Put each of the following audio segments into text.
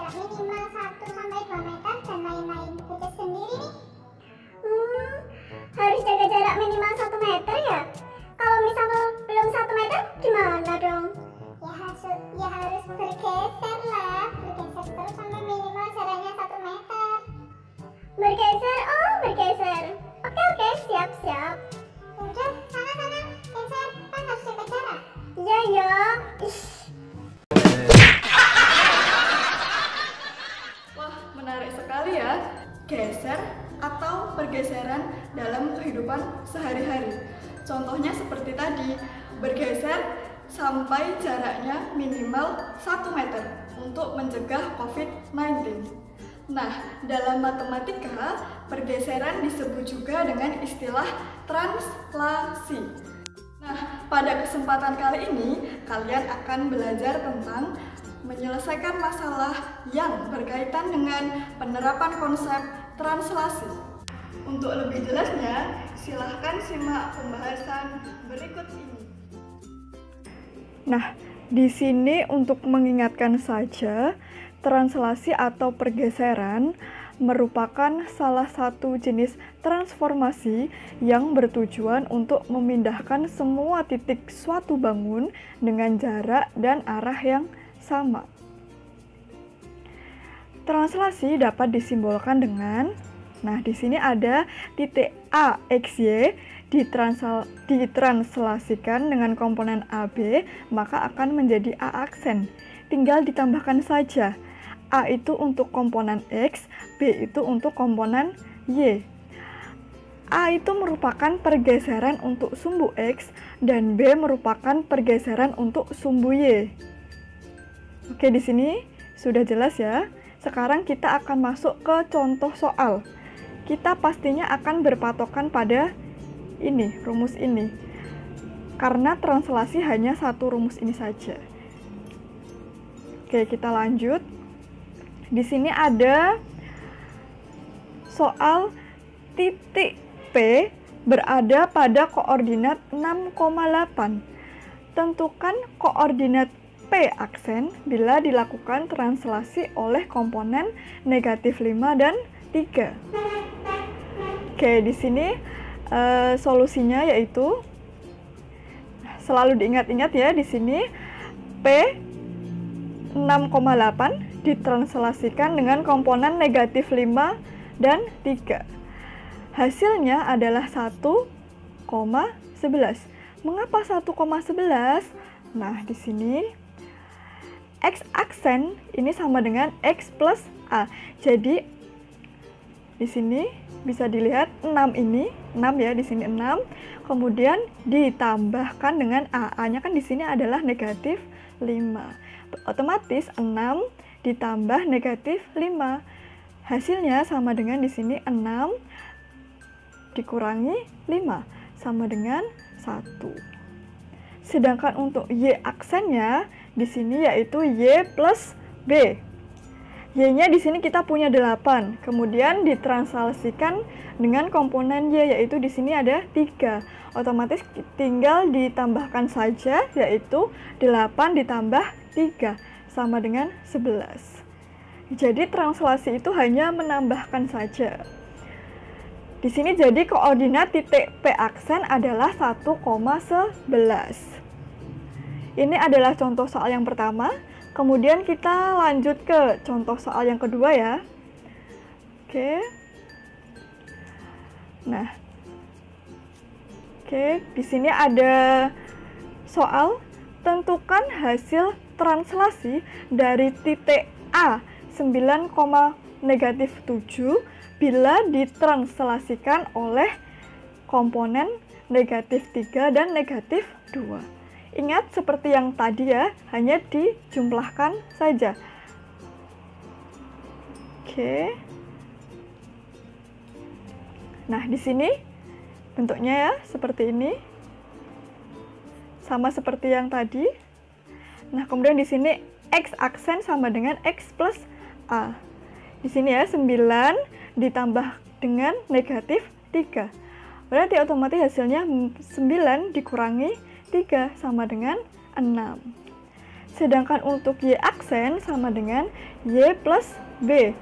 jarak minimal 1 sampai 2 meter dan lain-lain. Baca sendiri nih. Harus jaga jarak minimal 1 meter ya? Kalau misalnya belum 1 meter gimana dong? Ya harus bergeser lah. Bergeser terus sampai minimal jaraknya 1 meter. Bergeser? Oh, bergeser. Oke, siap. Udah, sana geser. Kan harus jaga jarak. Iya ya. Wah, menarik sekali ya. Geser atau pergeseran dalam kehidupan sehari-hari. Contohnya seperti tadi, bergeser sampai jaraknya minimal 1 meter untuk mencegah COVID-19. Nah, dalam matematika, pergeseran disebut juga dengan istilah translasi. Nah, pada kesempatan kali ini, kalian akan belajar tentang menyelesaikan masalah yang berkaitan dengan penerapan konsep translasi. Untuk lebih jelasnya, silahkan simak pembahasan berikut ini. Nah, di sini untuk mengingatkan saja, translasi atau pergeseran merupakan salah satu jenis transformasi yang bertujuan untuk memindahkan semua titik suatu bangun dengan jarak dan arah yang sama. Translasi dapat disimbolkan dengan, nah di sini ada titik A, X, Y, ditranslasikan dengan komponen AB, maka akan menjadi A aksen. Tinggal ditambahkan saja. A itu untuk komponen X, B itu untuk komponen Y. A itu merupakan pergeseran untuk sumbu X, dan B merupakan pergeseran untuk sumbu Y. Oke, di sini sudah jelas ya. Sekarang kita akan masuk ke contoh soal. Kita pastinya akan berpatokan pada ini, rumus ini. Karena translasi hanya satu rumus ini saja. Oke, kita lanjut. Di sini ada soal titik P berada pada koordinat 6,8. Tentukan koordinat P aksen bila dilakukan translasi oleh komponen negatif 5 dan 3. Oke, di sini solusinya yaitu selalu diingat-ingat ya, di sini P 6,8 ditranslasikan dengan komponen negatif 5 dan 3. Hasilnya adalah 1,11. Mengapa 1,11? Nah, di sini X aksen ini sama dengan X plus A. Jadi di sini bisa dilihat 6 ini, 6 ya, di sini 6. Kemudian ditambahkan dengan A. A-nya kan di sini adalah negatif 5. Otomatis 6 ditambah negatif 5. Hasilnya sama dengan di sini 6 dikurangi 5 sama dengan 1. Sedangkan untuk Y aksennya di sini yaitu Y plus B. Y-nya di sini kita punya 8, kemudian ditranslasikan dengan komponen Y, yaitu di sini ada 3. Otomatis tinggal ditambahkan saja, yaitu 8 ditambah 3, sama dengan 11. Jadi translasi itu hanya menambahkan saja. Di sini jadi koordinat titik P aksen adalah 1,11. Ini adalah contoh soal yang pertama. Kemudian kita lanjut ke contoh soal yang kedua ya. Oke. Nah. Oke, di sini ada soal tentukan hasil translasi dari titik A 9,-7 bila ditranslasikan oleh komponen negatif 3 dan negatif 2. Ingat seperti yang tadi ya, hanya dijumlahkan saja. Oke. Nah, di sini bentuknya ya seperti ini. Sama seperti yang tadi. Nah, kemudian di sini X aksen sama dengan X plus A. Di sini ya 9 ditambah dengan negatif 3. Berarti otomatis hasilnya 9 dikurangi 3 sama dengan 6. Sedangkan untuk Y aksen sama dengan Y plus B.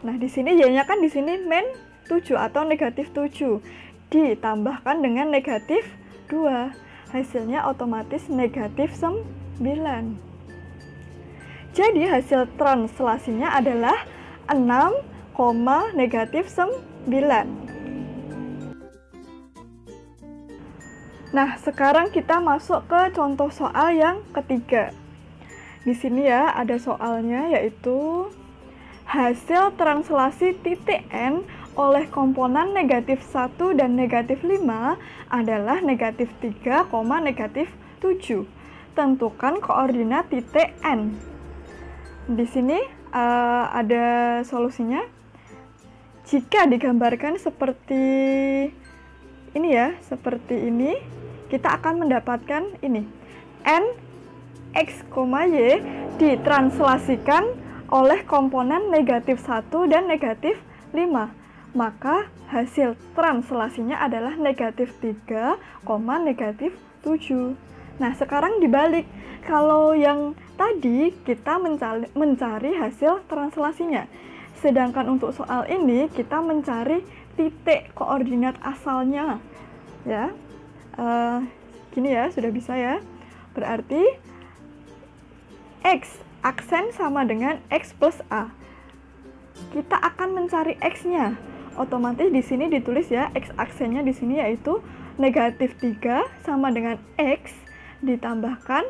Nah, di sini Y-nya kan di sini min 7 atau negatif 7. Ditambahkan dengan negatif 2. Hasilnya otomatis negatif 9. Jadi hasil translasinya adalah 6, negatif 9. Nah, sekarang kita masuk ke contoh soal yang ketiga. Di sini ya ada soalnya, yaitu hasil translasi titik N oleh komponen negatif 1 dan negatif 5 adalah negatif 3, negatif 7. Tentukan koordinat titik N. Di sini ada solusinya. Jika digambarkan seperti ini ya, seperti ini, kita akan mendapatkan ini. N, X, Y ditranslasikan oleh komponen negatif 1 dan negatif 5. Maka hasil translasinya adalah negatif 3, negatif 7. Nah, sekarang dibalik. Kalau yang tadi kita mencari hasil translasinya. Sedangkan untuk soal ini kita mencari titik koordinat asalnya. Ya. Gini ya, sudah bisa ya. Berarti X aksen sama dengan X plus A. Kita akan mencari X-nya. Otomatis di sini ditulis ya, X aksennya di sini yaitu negatif 3 sama dengan X ditambahkan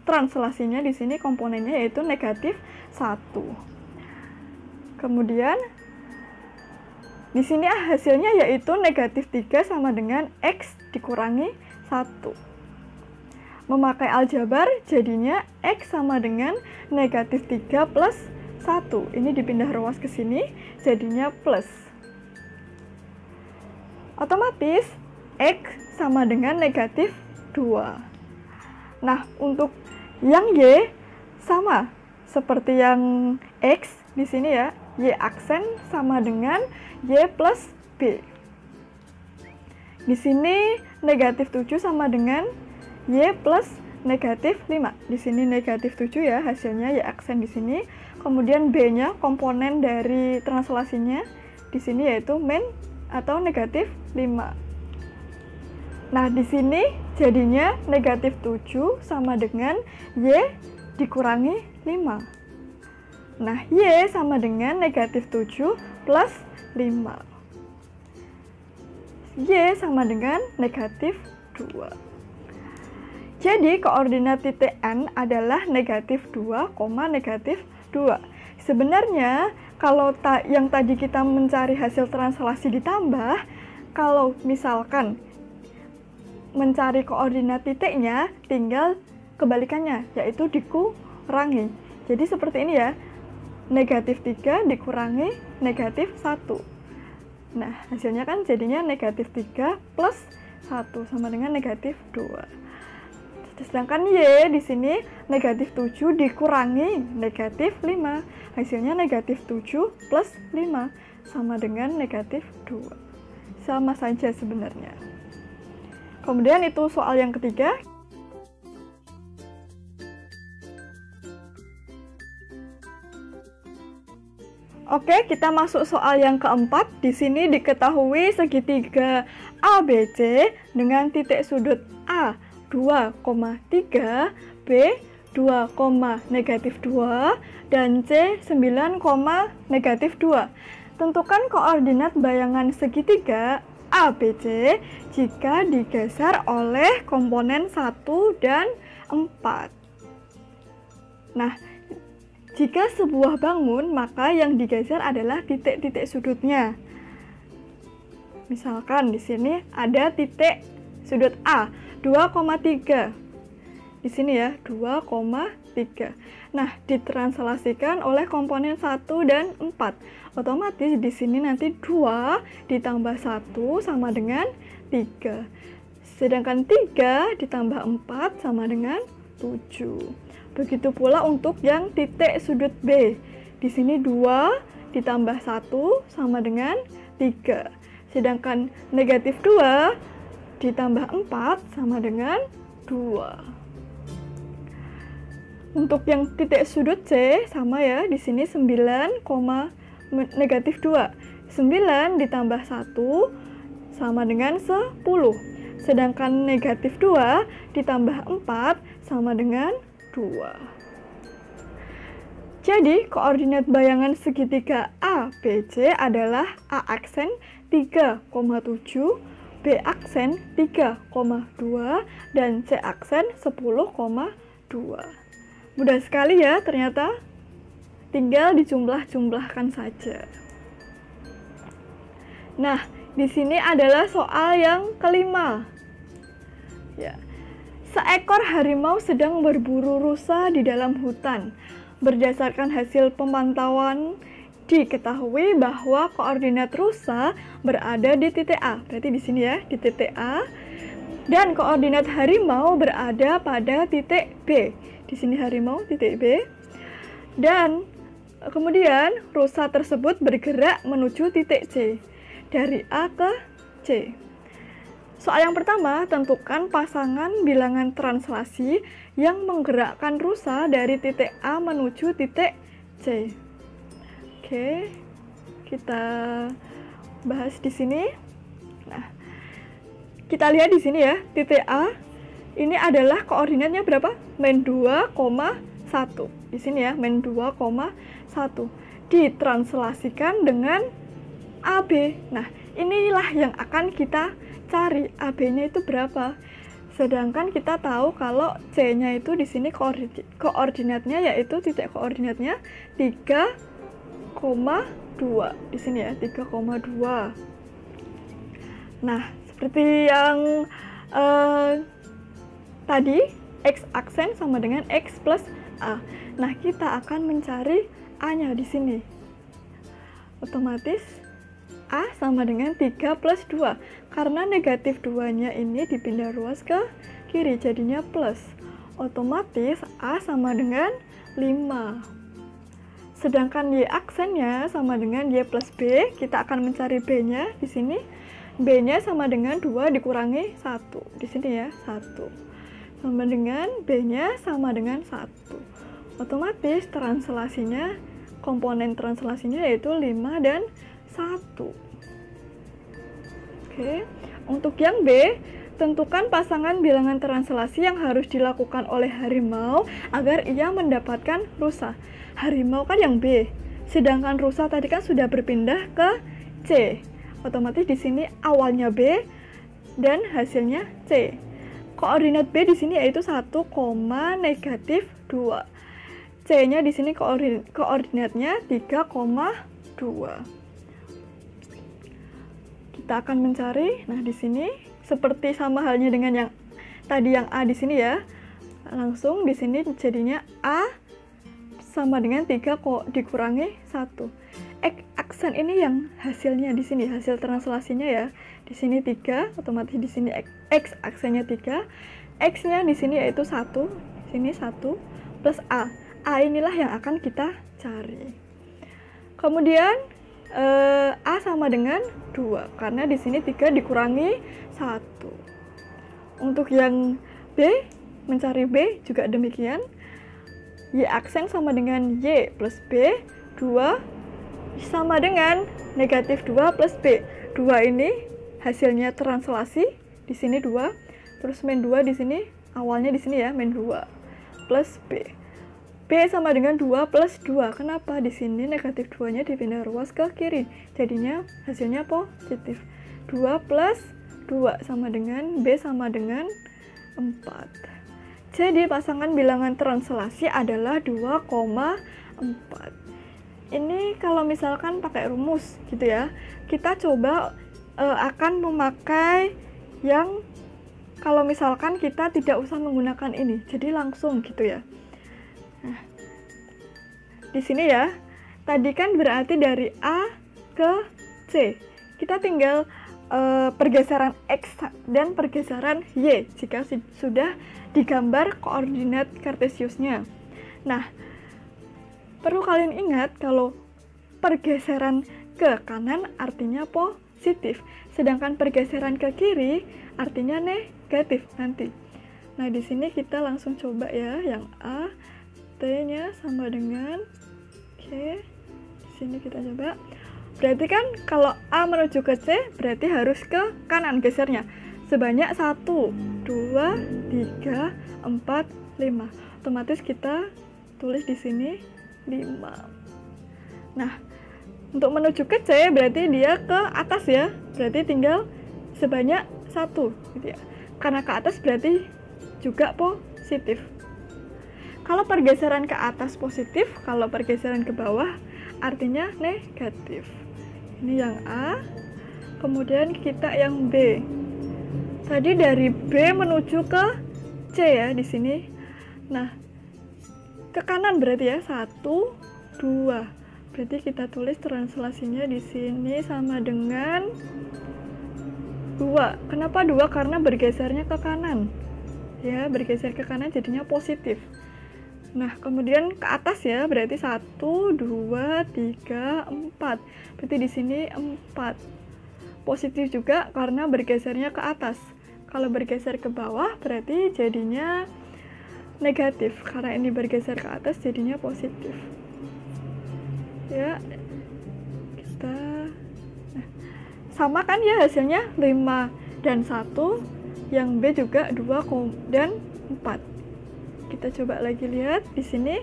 translasinya di sini komponennya yaitu negatif 1. Kemudian di sini hasilnya yaitu negatif 3 sama dengan X dikurangi 1. Memakai aljabar jadinya X sama dengan negatif 3 plus 1. Ini dipindah ruas ke sini jadinya plus. Otomatis X sama dengan negatif 2. Nah, untuk yang Y sama seperti yang X di sini ya. Y aksen sama dengan Y plus B. Di sini negatif 7 sama dengan Y plus negatif 5. Di sini negatif 7 ya hasilnya Y aksen di sini. Kemudian B-nya komponen dari translasinya di sini yaitu min atau negatif 5. Nah, di sini jadinya negatif 7 sama dengan Y dikurangi 5. Nah, Y sama dengan negatif 7 plus 5. Y sama dengan negatif 2. Jadi, koordinat titik N adalah negatif 2, negatif 2. Sebenarnya, kalau yang tadi kita mencari hasil translasi ditambah, kalau misalkan mencari koordinat titiknya, tinggal kebalikannya, yaitu dikurangi. Jadi, seperti ini ya. Negatif 3 dikurangi negatif 1. Nah, hasilnya kan jadinya negatif 3 plus 1 sama dengan negatif 2. Sedangkan Y di sini negatif 7 dikurangi negatif 5. Hasilnya negatif 7 plus 5 sama dengan negatif 2. Sama saja sebenarnya. Kemudian itu soal yang ketiga. Oke, kita masuk soal yang keempat. Di sini diketahui segitiga ABC dengan titik sudut A 2,3, B 2, negatif 2, dan C 9, negatif 2. Tentukan koordinat bayangan segitiga ABC jika digeser oleh komponen 1 dan 4. Nah, jika sebuah bangun, maka yang digeser adalah titik-titik sudutnya. Misalkan di sini ada titik sudut A 2,3. Di sini ya, 2,3. Nah, ditranslasikan oleh komponen 1 dan 4. Otomatis di sini nanti 2 ditambah 1 sama dengan 3. Sedangkan 3 ditambah 4 sama dengan 7. Begitu pula untuk yang titik sudut B. Di sini 2 ditambah 1 sama dengan 3. Sedangkan negatif 2 ditambah 4 sama dengan 2. Untuk yang titik sudut C sama ya, di sini 9, negatif 2. 9 ditambah 1 sama dengan 10. Sedangkan negatif 2 ditambah 4 sama dengan 2. Jadi, koordinat bayangan segitiga ABC adalah A aksen 3,7, B aksen 3,2, dan C aksen 10,2. Mudah sekali ya ternyata. Tinggal dijumlah-jumlahkan saja. Nah, di sini adalah soal yang kelima. Ya. Seekor harimau sedang berburu rusa di dalam hutan. Berdasarkan hasil pemantauan, diketahui bahwa koordinat rusa berada di titik A. Berarti di sini ya, di titik A. Dan koordinat harimau berada pada titik B. Di sini harimau, titik B. Dan kemudian rusa tersebut bergerak menuju titik C. Dari A ke C. Soal yang pertama, tentukan pasangan bilangan translasi yang menggerakkan rusa dari titik A menuju titik C. Oke, kita bahas di sini. Nah, kita lihat di sini ya, titik A ini adalah koordinatnya berapa? -2,1. Di sini ya, -2,1. Ditranslasikan dengan AB. Nah, inilah yang akan kita cari. AB-nya itu berapa? Sedangkan kita tahu kalau C-nya itu di sini koordinatnya yaitu titik koordinatnya 3,2. Di sini ya, 3,2. Nah, seperti yang tadi, X aksen sama dengan X plus A. Nah, kita akan mencari A-nya di sini. Otomatis A sama dengan 3 plus 2. Karena negatif 2-nya ini dipindah ruas ke kiri, jadinya plus. Otomatis A sama dengan 5. Sedangkan Y aksennya sama dengan Y plus B. Kita akan mencari B-nya di sini. B-nya sama dengan 2 dikurangi 1. Di sini ya, 1. Sama dengan B-nya sama dengan 1. Otomatis translasinya, komponen translasinya yaitu 5 dan 1. Oke, untuk yang B, tentukan pasangan bilangan translasi yang harus dilakukan oleh harimau agar ia mendapatkan rusa. Harimau kan yang B, sedangkan rusa tadi kan sudah berpindah ke C. Otomatis di sini awalnya B dan hasilnya C. Koordinat B di sini yaitu 1, negatif 2. C-nya di sini koordinatnya 3,2. Kita akan mencari. Nah, di sini seperti sama halnya dengan yang tadi yang A di sini ya. Langsung di sini jadinya A sama dengan 3 dikurangi 1. X aksen ini yang hasilnya di sini, hasil translasinya ya. Di sini 3, otomatis di sini X aksennya 3. X-nya di sini yaitu 1, di sini 1 plus A. A inilah yang akan kita cari. Kemudian A sama dengan 2 karena di sini 3 dikurangi 1. Untuk yang B, mencari B juga demikian. Y aksen sama dengan Y plus B. 2 sama dengan negatif 2 plus B. 2 ini hasilnya translasi, di sini 2. Terus -2 di sini, awalnya di sini ya, -2 plus B. B sama dengan 2 plus 2. Kenapa? Di sini negatif 2-nya dipindah ruas ke kiri. Jadinya hasilnya positif. 2 plus 2 sama dengan B sama dengan 4. Jadi pasangan bilangan translasi adalah 2,4. Ini kalau misalkan pakai rumus gitu ya, kita coba akan memakai yang kalau misalkan kita tidak usah menggunakan ini, jadi langsung gitu ya. Nah, di sini ya, tadi kan berarti dari A ke C. Kita tinggal pergeseran X dan pergeseran Y jika sudah digambar koordinat kartesiusnya. Nah, perlu kalian ingat kalau pergeseran ke kanan artinya positif, sedangkan pergeseran ke kiri artinya negatif nanti. Nah, di sini kita langsung coba ya yang A. T-nya sama dengan Oke, di sini kita coba. Berarti kan kalau A menuju ke C, berarti harus ke kanan gesernya. Sebanyak 1, 2, 3, 4, 5. Otomatis kita tulis di sini 5. Nah, untuk menuju ke C berarti dia ke atas ya. Berarti tinggal sebanyak 1 gitu ya. Karena ke atas berarti juga positif. Kalau pergeseran ke atas positif, kalau pergeseran ke bawah artinya negatif. Ini yang A, kemudian kita yang B. Tadi dari B menuju ke C ya di sini. Nah, ke kanan berarti ya 1, 2. Berarti kita tulis translasinya di sini sama dengan 2. Kenapa 2? Karena bergesernya ke kanan. Ya, bergeser ke kanan jadinya positif. Nah, kemudian ke atas ya, berarti 1, 2, 3, 4. Berarti di sini 4. Positif juga karena bergesernya ke atas. Kalau bergeser ke bawah, berarti jadinya negatif. Karena ini bergeser ke atas, jadinya positif. Ya, kita... Nah, sama kan ya hasilnya 5 dan 1. Yang B juga 2 dan 4. Kita coba lagi lihat di sini.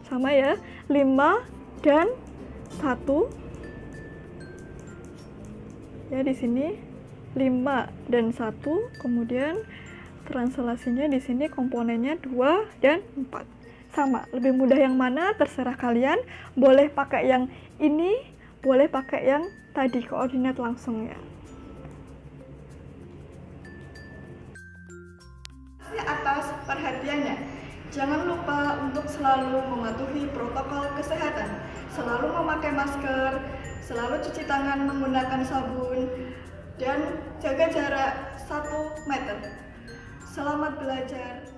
Sama ya, 5 dan 1. Ya, di sini 5 dan 1, kemudian translasinya di sini komponennya 2 dan 4. Sama, lebih mudah yang mana terserah kalian. Boleh pakai yang ini, boleh pakai yang tadi koordinat langsung ya. Atas perhatiannya. Jangan lupa untuk selalu mematuhi protokol kesehatan, selalu memakai masker, selalu cuci tangan menggunakan sabun, dan jaga jarak 1 meter. Selamat belajar.